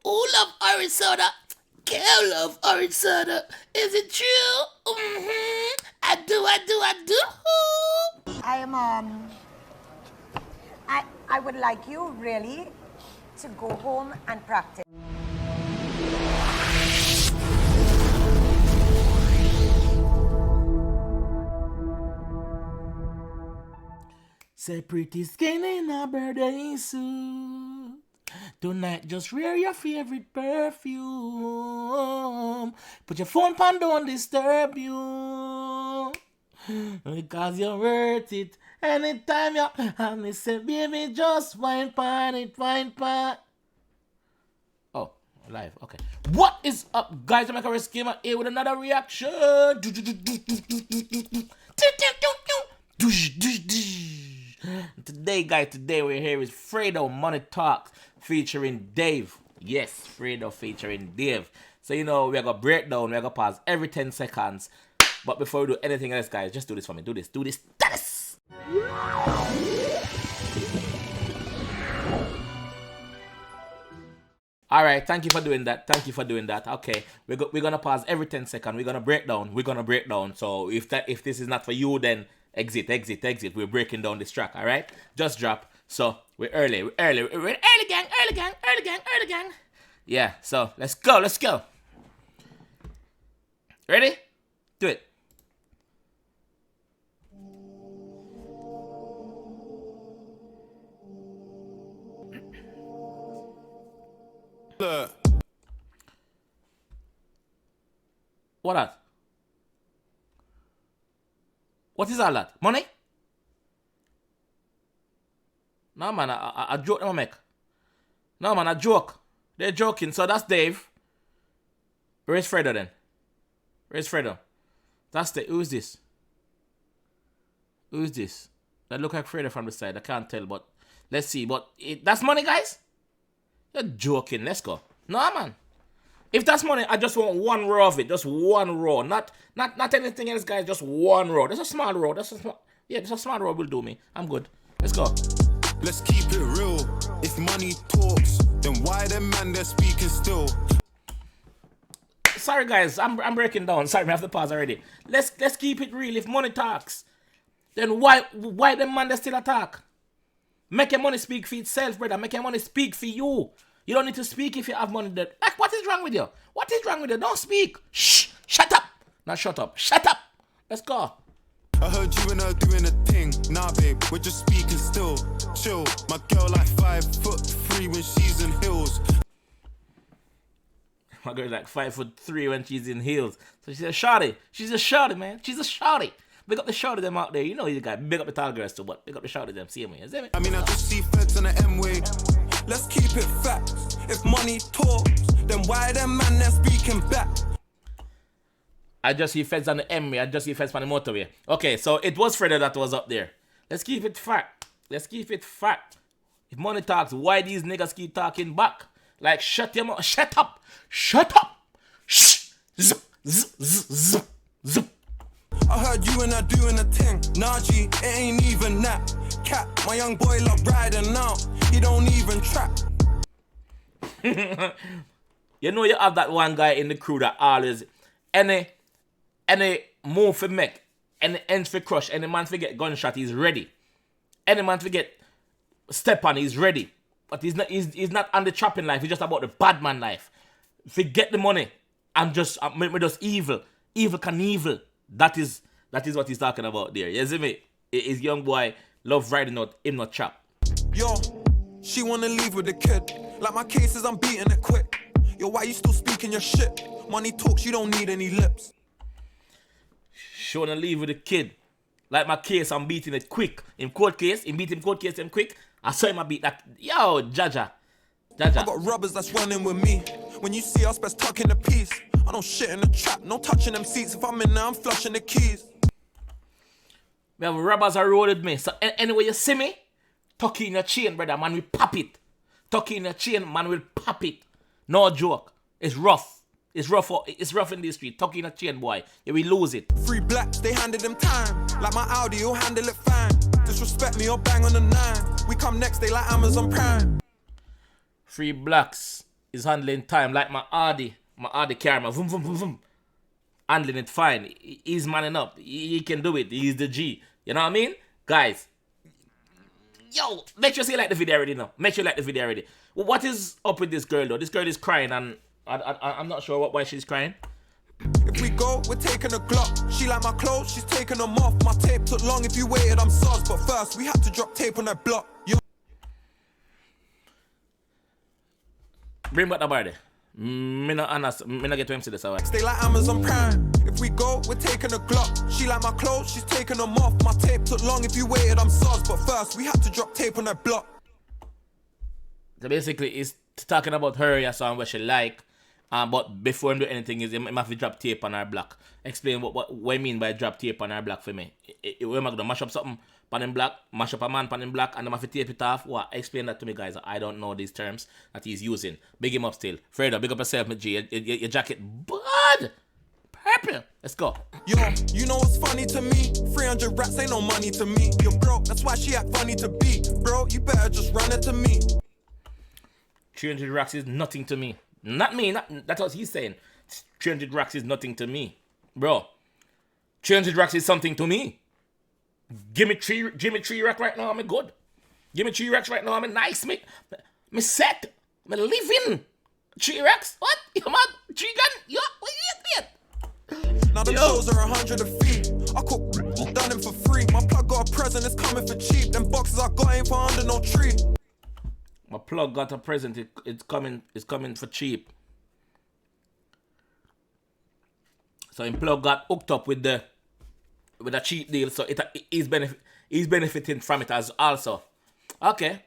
Who love orange soda? Girl love orange soda. Is it true? I do. I am I would like you really to go home and practice. Say pretty skin in a birthday suit. Tonight just wear your favorite perfume. Put your phone on, don't disturb you. Because you're worth it. Anytime you and me say, baby, just wine pan it, wine pan. Oh, live, okay. What is up, guys? I'm Icarus Gamer here with another reaction. Today we're here with Fredo Money Talks featuring Dave. Yes, Fredo featuring Dave. So you know we're gonna break down, we're gonna pause every 10 seconds. But before we do anything else, guys, just do this for me. Do this. Alright, thank you for doing that. Okay, we're gonna pause every 10 seconds. We're gonna break down. So if this is not for you, then exit. We're breaking down this track, alright? Just drop. So we're early gang. Yeah, so let's go. Ready? Do it. What that? What is all that? Money? No man, I joke them make. No man, I joke. They're joking, so that's Dave. Where's Fredo then? Where's Fredo? That's the, who's this? That look like Fredo from the side, I can't tell, but let's see. But that's money, guys? You're joking, let's go. No man. If that's money, I just want one row of it. Just one row. Not anything else, guys. Just one row. That's a small row. Just a small row will do me. I'm good. Let's go. Let's keep it real. If money talks, then why the man they're speaking still? Sorry guys, I'm breaking down. Sorry, we have to pause already. Let's keep it real. If money talks, then why the man they still attack? Make your money speak for itself, brother. Make your money speak for you. You don't need to speak if you have money. Like, what is wrong with you? Don't speak. Shh. Shut up. Not shut up. Shut up. Let's go. I heard you and her doing a thing. Nah, babe, we're just speaking still. Chill. My girl like 5'3" when she's in heels. My girl like 5'3" when she's in heels. So she's a shawty. She's a shawty, man. She's a shawty. Big up the shawty them out there. You know you got big up the tall girls too, but big up the shawty them. See me. You see me? I mean, I just see feds on the M-way. Let's keep it facts. If money talks, then why them man they're speaking back? I just see feds on the M-way. I just see feds on the motorway. Okay, so it was Fredo that was up there. Let's keep it fact. If money talks, why these niggas keep talking back? Like, shut your mouth. Shut up. Shh. Zip. I heard you and her doing a thing. Nah, G, it ain't even that. Cat, my young boy love riding out. He don't even trap. You know you have that one guy in the crew that always any move for make, any ends for crush, any man for get gunshot, he's ready. Any man for get step on, he's ready. But he's not on the trapping life, he's just about the bad man life. Forget the money. I'm just evil. Evil Knievel. That is what he's talking about there. You see me? His young boy love riding out, him not chap. Yo, she wanna leave with the kid. Like my cases, I'm beating it quick. Yo, why you still speaking your shit? Money talks, you don't need any lips. She wanna leave with the kid. Like my case, I'm beating it quick. In court case, him beat him court case him quick. I saw him I beat that. Yo, Jaja. I got rubbers that's running with me. When you see us, best tuck in the piece. I don't shit in the trap, no touching them seats. If I'm in there, I'm flushing the keys. We have rubbers are rolled with me. So anyway you see me, tuck in your chain, brother, man, we pop it. Tuck in your chain, man, will pop it. No joke. It's rough. It's rough in the street. Tuck in your chain, boy. Yeah, we lose it. Free blacks, they handed them time. Like my Audi, you'll handle it fine. Disrespect me or bang on the 9. We come next, they like Amazon Prime. Free blacks. He's handling time like my Audi camera. Vroom, vroom, vroom, vroom. Handling it fine. He's manning up. He can do it. He's the G. You know what I mean? Guys, yo, make sure you like the video already now. Make sure you like the video already. What is up with this girl though? This girl is crying and I'm not sure why she's crying. If we go, we're taking a Glock. She like my clothes, she's taking them off. My tape took long, if you waited, I'm sus. But first, we had to drop tape on that block. Bring back the bar there. Me not get to him to this hour. Stay like Amazon Prime. If we go, we're taking a Glock. She like my clothes, she's taking them off. My tape took long, if you waited, I'm sus. But first, we had to drop tape on that block. So basically, it's talking about her, a song where she like. But before him do anything, is him have to drop tape on her block. Explain what I mean by drop tape on her block for me. We're gonna mash up something pan in black, mash up a man pan in black, and then have to tape it off. What? Explain that to me, guys. I don't know these terms that he's using. Big him up still. Fredo, big up yourself, G. Your jacket, bud. Purple. Let's go. Yo, you know what's funny to me? 300 rats ain't no money to me. You're broke, that's why she act funny to be. Bro, you better just run it to me. 300 racks is nothing to me. Not me, that's what he's saying. 300 racks is nothing to me. Bro, 300 racks is something to me. Give me three racks right now, I'm good. Give me 3 racks right now, I'm nice, me set. Me living. 3 racks? What? You mad? 3 gun? You what you Now the shows are 100 a fee. I cook done him for free. My plug got a present, it's coming for cheap. Them boxes I got ain't for under no tree. My plug got a present. It's coming for cheap. So him plug got hooked up with a cheap deal. So he's benefiting from it as also. Okay.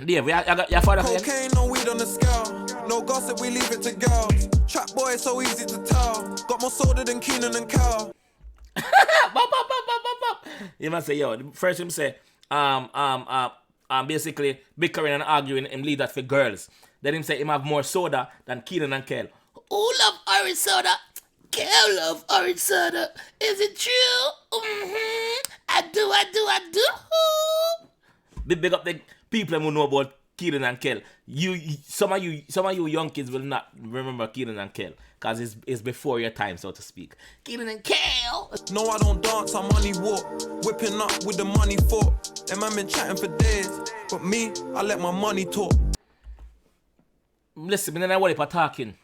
Dave, I got your father again. Cocaine, no weed on the scale. No gossip, we leave it to girls. Trap boy, so easy to tell. Got more soda than Keenan and Cal. You must say, yo. First him say, basically bickering and arguing him lead that for girls. Then him say him have more soda than Keenan and Kel. Who love orange soda? Kel love orange soda. Is it true? I do. Big up the people who know about Keenan and Kel. Some of you young kids will not remember Keenan and Kel. Cause it's before your time, so to speak. Keenan and Kel. No, I don't dance, I money walk. Whipping up with the money fork. Them man been chatting for days. But me, I let my money talk. Listen, me not worry for talking.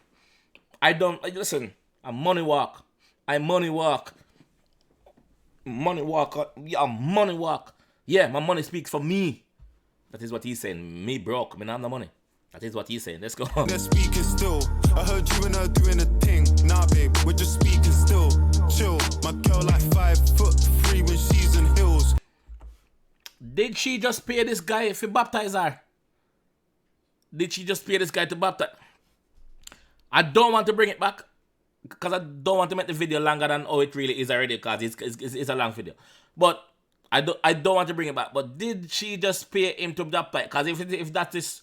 Listen, I money walk. Money walk. Yeah, money walk. Yeah, my money speaks for me. That is what he's saying. Me broke, me not have no money. That is what he's saying. Let's go. They're speaking still. I heard you and her doing a thing. Nah, babe, we're just speaking still. Chill. My girl like 5'3" when she's in heels. Did she just pay this guy if he baptize her? Did she just pay this guy to baptize? I don't want to bring it back because I don't want to make the video longer than how it really is already because it's a long video. But I don't want to bring it back. But did she just pay him to baptize? Because if that is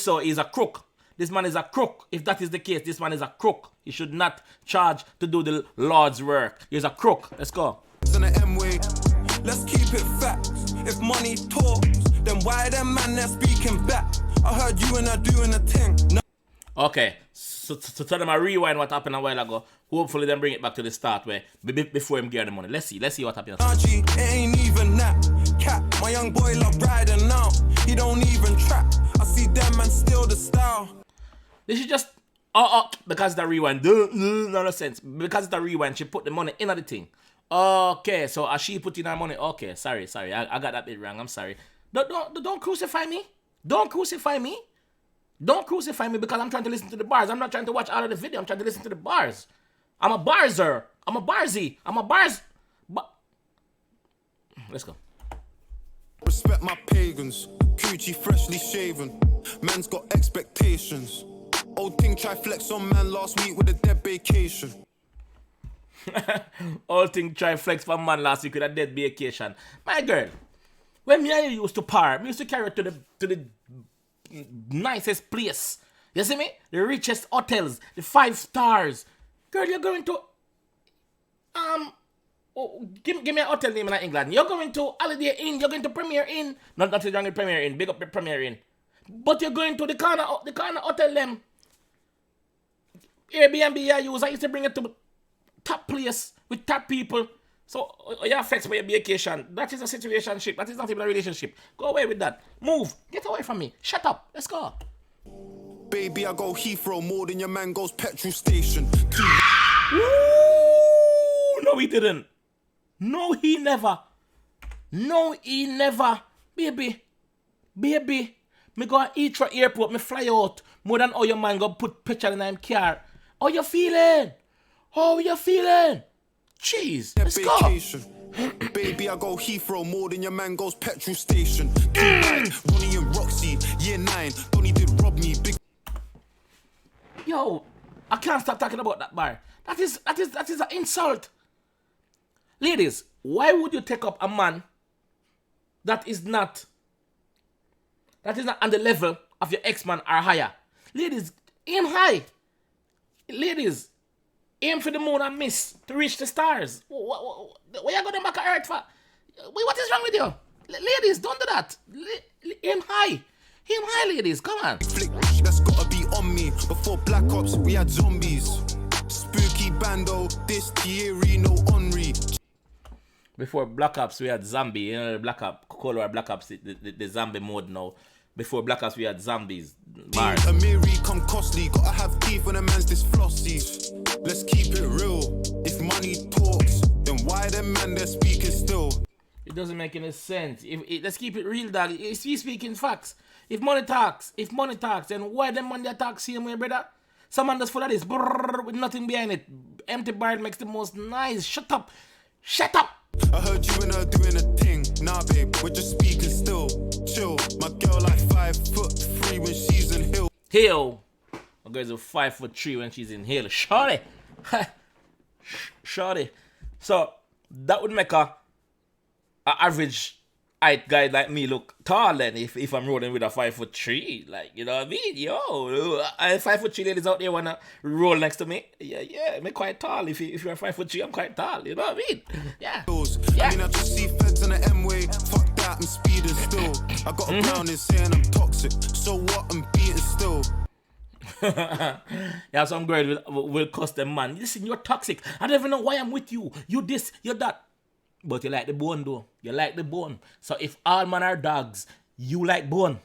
so, he's a crook. This man is a crook. If that is the case, this man is a crook. He should not charge to do the Lord's work. He's a crook. Let's go. Let's keep it facts. If money talks, then why them man they're speaking back? I heard you and her doing a thing. No. Okay, so tell them I rewind what happened a while ago. Hopefully then bring it back to the start where before him get the money. Let's see what happened. It ain't even that. Cat, my young boy love riding now. He don't even trap. I see them and still the style. They should just because the rewind. No sense. Because it's the rewind, she put the money in the thing. Okay, so as she put in her money, okay, sorry, I got that bit wrong, I'm sorry. Don't crucify me. Don't crucify me because I'm trying to listen to the bars. I'm not trying to watch out of the video, I'm trying to listen to the bars. I'm a barzer. I'm a barzy. I'm a bars. Let's go. Respect my pagans. Coochie freshly shaven. Man's got expectations. Old thing try flex on man last week with a dead vacation. Old thing try flex for man last week with a dead vacation. My girl, when me and you used to par, me used to carry her to the nicest place. You see me? The richest hotels, the 5 stars. Girl, you're going to give me a hotel name in England. You're going to Holiday Inn. You're going to Premier Inn. Not the jungle Premier Inn. Big up the Premier Inn. But you're going to the kind of hotel them. Airbnb you use, I used to bring it to top place with top people. So you have flex for your vacation. That is a situationship. That is not even a relationship. Go away with that. Move. Get away from me. Shut up. Let's go. Baby, I go Heathrow more than your man goes petrol station. Ooh, no, he didn't. No, he never. No, he never. Baby. Me go to Heathrow airport, me fly out. More than all your man go put petrol in him car. How you feeling? How you feeling? Jeez, let's vacation. Baby, I go Heathrow more than your man goes petrol station. Ronnie and Roxy, year 9. Donnie did rob me. Big. Yo, I can't stop talking about that bar. That is an insult. Ladies, why would you take up a man that is not on the level of your ex-man or higher? Ladies, aim high. Ladies, aim for the moon and miss to reach the stars. What you going back to earth for? What is wrong with you? Ladies, don't do that. Aim high. Aim high, ladies. Come on. Flick, that's gotta be on me. Before Black Ops, we had zombies. Spooky bando, this Thierry, no Henri. Before Black Ops, we had zombie. You know, Black Ops, Color Black Ops, the zombie mode now. Before Black Ops, we had zombies. Bars. Amiri come costly. Gotta have teeth when a man's this flossy. Let's keep it real. If money talks, then why them man they're speaking still? It doesn't make any sense. Let's keep it real, dog. If we speaking facts. If money talks, then why them man they talk same way, brother? Someone that's full of this brrr, with nothing behind it. Empty barrel makes the most nice. Shut up. I heard you and her doing a thing. Nah, babe, we're just speaking still. Chill. My girl like 5'3" when she's in hill. Hill. My girl's a 5'3" when she's in hill. Shorty. Shorty. So that would make a average height guy like me look tall then if I'm rolling with a 5'3", like, you know what I mean? Yo, 5'3" ladies out there wanna roll next to me. Yeah, I'm quite tall. If you're 5'3", I'm quite tall. You know what I mean? Yeah. I mean, I just see feds on the M-way. Fuck that, I'm speeding still. I got a brown in saying I'm toxic. So what? I'm beating still. Yeah, some girl will cuss them, man. Listen, you're toxic. I don't even know why I'm with you. You this, you that. But you like the bone though. You like the bone. So if all men are dogs, you like bone.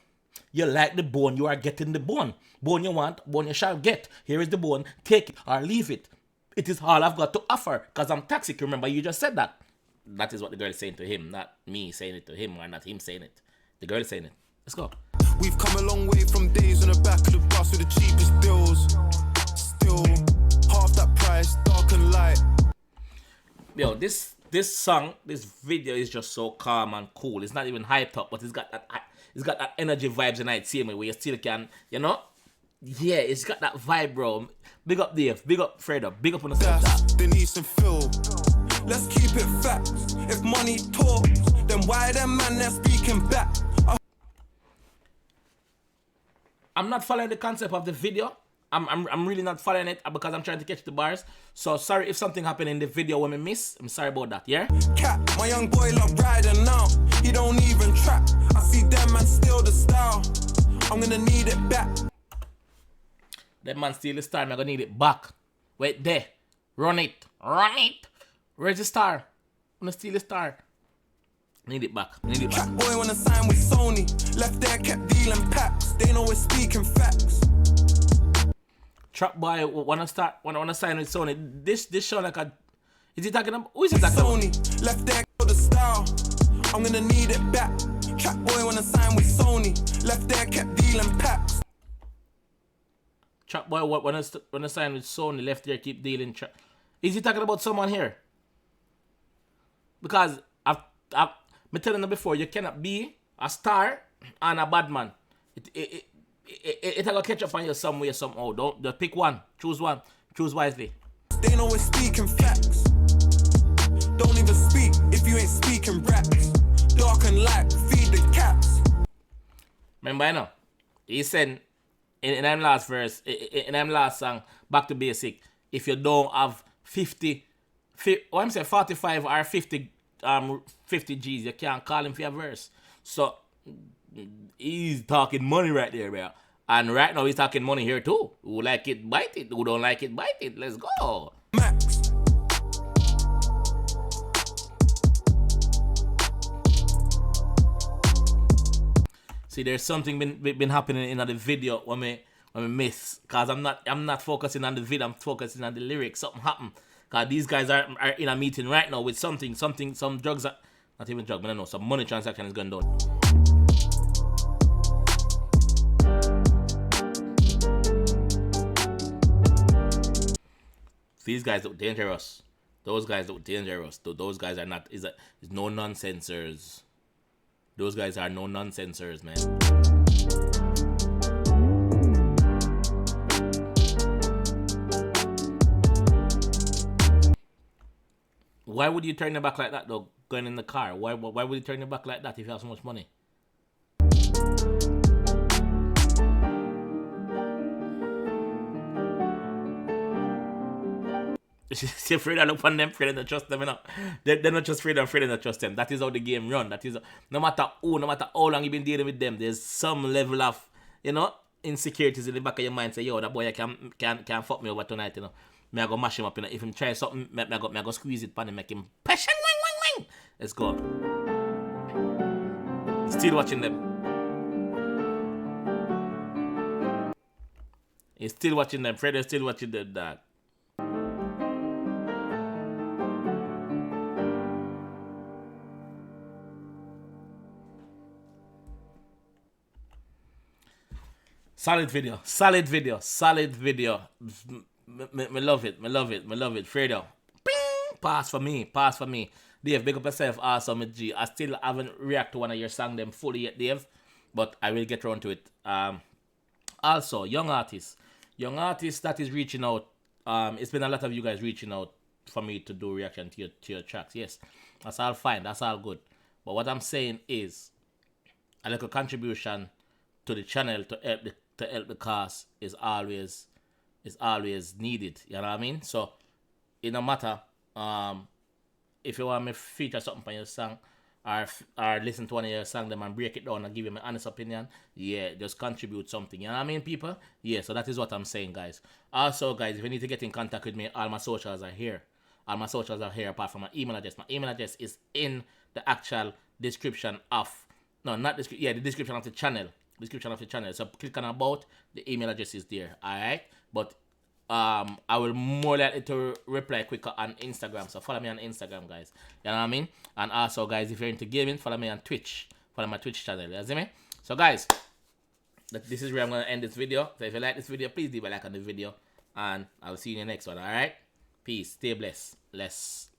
You like the bone, you are getting the bone. Bone you want, bone you shall get. Here is the bone, take it or leave it. It is all I've got to offer. Because I'm toxic, remember you just said that. That is what the girl is saying to him, not me saying it to him or not him saying it. The girl is saying it. Let's go. We've come a long way from days on the back of the bus with the cheapest deals. Still, half that price, dark and light. Yo, this song, this video is just so calm and cool. It's not even hyped up, but it's got that energy vibes in it, same way where you still can, you know? Yeah, it's got that vibe, bro. Big up Dave, big up Fredo, big up on the That's Denise and Phil. Let's keep it facts. If money talks, then why them man they're speaking back? I'm not following the concept of the video. I'm really not following it because I'm trying to catch the bars. So sorry if something happened in the video when I miss. I'm sorry about that, yeah? Cat, my young boy love riding now. He don't even trap. I see them man steal the style. I'm gonna need it back. That man steal the star, I'm gonna need it back. Wait there. Run it. Where's the star? I'm gonna steal the star. Need it back. Trap boy wanna sign with Sony. Left there, kept dealing packs. They know we're speaking facts. Trap boy wanna sign with Sony. This show like a. Is he talking about? Who is he talking about? Sony left there for the style. I'm gonna need it back. Trap boy wanna sign with Sony. Left there, kept dealing packs. Trap boy wanna sign with Sony. Left there, keep dealing. Is he talking about someone here? Because I've telling you before, you cannot be a star and a bad man. It'll catch up on you some way, somehow. Don't pick one. Choose one. Choose wisely. They know we're speaking facts. Don't even speak if you ain't speaking raps. Dark and light, feed the cats. Remember, I know. He said in that last verse, in that last song, Back to Basic, if you don't have 45 or 50 G's, you can't call him for your verse. So he's talking money right there, bro. And right now he's talking money here too. Who like it, bite it. Who don't like it, bite it. Let's go. Max. See, there's something been happening in the video when me miss, cause I'm not focusing on the video. I'm focusing on the lyrics. Something happened, cause these guys are in a meeting right now with some drugs. Not even drug, but I know some money transaction is going down. These guys look dangerous. Those guys look dangerous. Those guys are not. Is no nonsensers. Those guys are no nonsensers, man. Why would you turn your back like that though? Going in the car. Why would you turn your back like that if you have so much money? See, afraid I look on them, afraid I don't trust them, you know. They're not just afraid, I'm afraid I don't trust them. That is how the game run. That is no matter who, no matter how long you've been dealing with them, there's some level of, you know, insecurities in the back of your mind. Say, yo, that boy can fuck me over tonight, you know. Me I go mash him up, you know. If him try something, me I go squeeze it pan him, make him passion wing. Let's go. Still watching them. He's still watching them. Fred is still watching them, dog. Solid video. Me love it. Fredo. Bing! Pass for me. Dave, big up yourself, awesome G. I still haven't reacted to one of your songs them fully yet, Dave, but I will get around to it. Also, young artists that is reaching out. It's been a lot of you guys reaching out for me to do reaction to your tracks. Yes, that's all fine. That's all good. But what I'm saying is, a little contribution to the channel to help the cause is always needed. You know what I mean? So it no matter if you want me to feature something on your song or listen to one of your songs them and break it down and give you my honest opinion, yeah, just contribute something. You know what I mean, people? Yeah, so that is what I'm saying, guys. Also, guys, if you need to get in contact with me, all my socials are here. Apart from my email address. My email address is in the actual description of the description of the channel. So click on about, the email address is there. Alright? But I will more likely to reply quicker on Instagram. So follow me on Instagram, guys. You know what I mean? And also, guys, if you're into gaming, follow me on Twitch. Follow my Twitch channel. You see me? So, guys, this is where I'm going to end this video. So if you like this video, please leave a like on the video. And I'll see you in the next one. Alright? Peace. Stay blessed. Less.